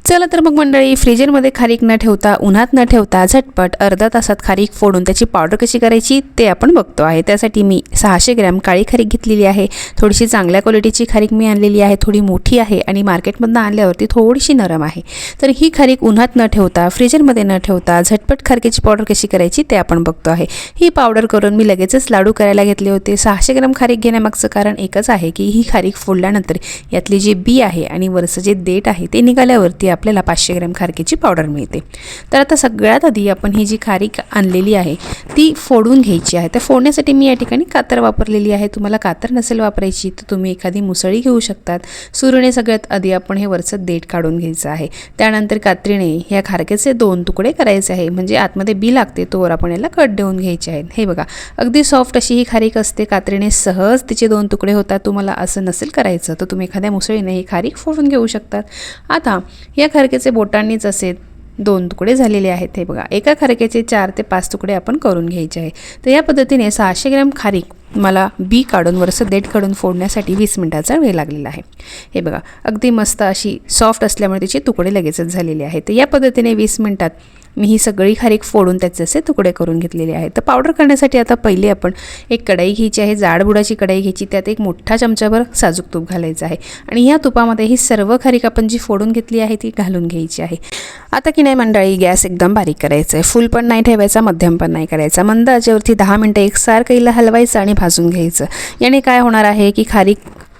चला तर मग मंडळी, फ्रीजरमध्ये खारीक न ठेवता, उन्हात न ठेवता झटपट अर्धा तासात खारीक फोडून त्याची पावडर कशी करायची ते आपण बघतो आहे। त्यासाठी मी 600 ग्रॅम काळी खारीक घेतलेली आहे। थोडीशी चांगल्या क्वालिटीची खारीक मी आणलेली आहे, थोडी मोठी आहे आणि मार्केटमधून आणल्यावरती थोडीशी नरम आहे। तर ही खारीक उन्हात न ठेवता, फ्रीजरमध्ये न ठेवता झटपट खारकेची पावडर कशी करायची ते आपण बघतो आहे। ही पावडर करून मी लगेचच लाडू करायला घेतले होते। 600 ग्रॅम खारीक घेण्यामागचं कारण एकच आहे की ही खारीक फोडल्यानंतर यातली जी बी आहे आणि वरचं जे देठ आहे ते निघाल्यावरती आपल्याला 500 ग्रॅम खारकेची पावडर मिळते। तर आता सगळ्यात आधी आपण ही जी खारीक आणलेली आहे ती फोडून घ्यायची आहे। तर फोडण्यासाठी मी या ठिकाणी कातर वापरलेली आहे। तुम्हाला कातर नसेल वापरायची तर तुम्ही एखादी मुसळी घेऊ शकतात। सुरीने सगळ्यात आधी आपण हे वरचं देठ काढून घ्यायचं आहे। त्यानंतर कात्रीने या खारकेचे 2 तुकडे करायचे आहे, म्हणजे आतमध्ये बी लागते तोवर आपण याला कट देऊन घ्यायचे आहेत। हे बघा, अगदी सॉफ्ट अशी ही खारीक असते। कात्रीने सहज तिचे 2 तुकडे होतात। तुम्हाला असं नसेल करायचं तर तुम्ही एखाद्या मुसळीने ही खारीक फोडून घेऊ शकतात। आता या खारकेचे बोटांनीच असे 2 तुकडे झालेले आहेत। हे बघा, एका खारकेचे 4 ते 5 तुकडे आपण करून घ्यायचे आहे। तर या पद्धतीने 600 ग्रॅम खारीक मला बी काढून वरचं देठ काढून फोडण्यासाठी 20 मिनिटाचा वेळ लागलेला आहे। हे बघा, अगदी मस्त अशी सॉफ्ट असल्यामुळे तिचे तुकडे लगेचच झालेले आहेत। तर या पद्धतीने 20 मिनिटात मी ही सगळी खारीक फोडून त्याचे असे तुकडे करून घेतलेले आहेत। तर पावडर करण्यासाठी आता पहिले आपण एक कढई घ्यायची आहे, जाड बुडाची कढई घ्यायची। त्यात एक मोठा चमचाभर साजूक तूप घालायचं आहे आणि या तुपामध्ये ही सर्व खारीक आपण जी फोडून घेतली आहे ती घालून घ्यायची आहे। आता की नाही मंडळी, गॅस एकदम बारीक करायचा आहे। फुल पण नाही ठेवायचा, मध्यम पण नाही करायचा। मंद आचेवरती 10 मिनिटं एकसारखं हिला हलवायचं आणि भाजून घ्यायचं। याने काय होणार आहे की खारीक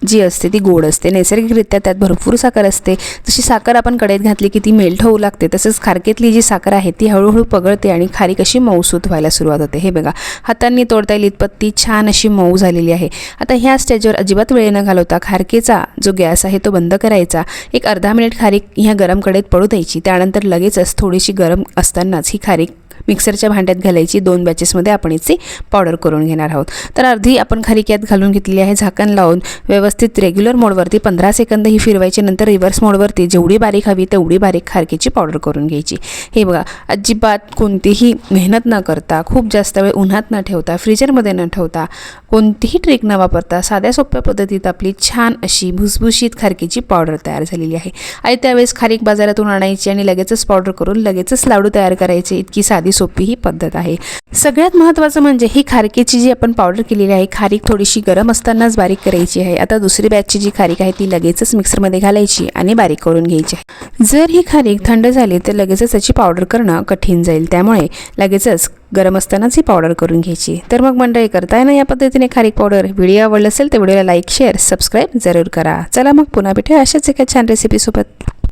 जी असते ती गोड असते। नैसर्गिकरित्या त्यात भरपूर साखर असते। जशी साखर आपण कढईत घातली की ती मेल्ट होऊ लागते, तसंच खारकेतली जी साखर आहे ती हळूहळू पगळते आणि खारीक अशी मऊसूत व्हायला सुरुवात होते। हे बघा, हातांनी तोडता येईल इतपत ती छान अशी मऊ झालेली आहे। आता ह्या स्टेजवर अजिबात वेळ न घालवता खारकेचा जो गॅस आहे तो बंद करायचा। एक अर्धा मिनिट खारीक ह्या गरम कढईत पडू द्यायची। त्यानंतर लगेचच थोडीशी गरम असतानाच ही खारीक मिक्सरच्या भांड्यात घालायची। 2 बॅचेसमध्ये आपण याची पावडर करून घेणार आहोत। तर अर्धी आपण खारीक यात घालून घेतलेली आहे। झाकण लावून व्यवस्थित रेग्युलर मोडवरती 15 सेकंद ही फिरवायची। नंतर रिव्हर्स मोडवरती जेवढी बारीक हवी तेवढी बारीक खारकेची पावडर करून घ्यायची। हे बघा, अजिबात कोणतीही मेहनत न करता, खूप जास्त वेळ उन्हात न ठेवता, फ्रीजरमध्ये न ठेवता, कोणतीही ट्रिक न वापरता साध्या सोप्या पद्धतीत आपली छान अशी भुसभुशीत खारकेची पावडर तयार झालेली आहे। आणि त्यावेळेस खारीक बाजारातून आणायची आणि लगेचच पावडर करून लगेचच लाडू तयार करायचे। इतकी साधी सोपी ही पद्धत आहे। सगळ्यात महत्त्वाचं म्हणजे ही खारकेची जी आपण पावडर केलेली आहे, खारीक थोडीशी गरम असतानाच बारीक करायची आहे। आता दुसरी बॅचची जी खारीक आहे ती लगेचच मिक्सरमध्ये घालायची आणि बारीक करून घ्यायची आहे। जर ही खारीक थंड झाली तर लगेचच त्याची पावडर करणं कठीण जाईल, त्यामुळे लगेचच गरम असतानाच ही पावडर करून घ्यायची। तर मग मंडळी, करताय ना या पद्धतीने खारीक पावडर? व्हिडिओ आवडला असेल तर व्हिडिओला लाईक, शेअर, सबस्क्राईब जरूर करा। चला मग पुन्हा भेटूया अशाच एका छान रेसिपीसोबत।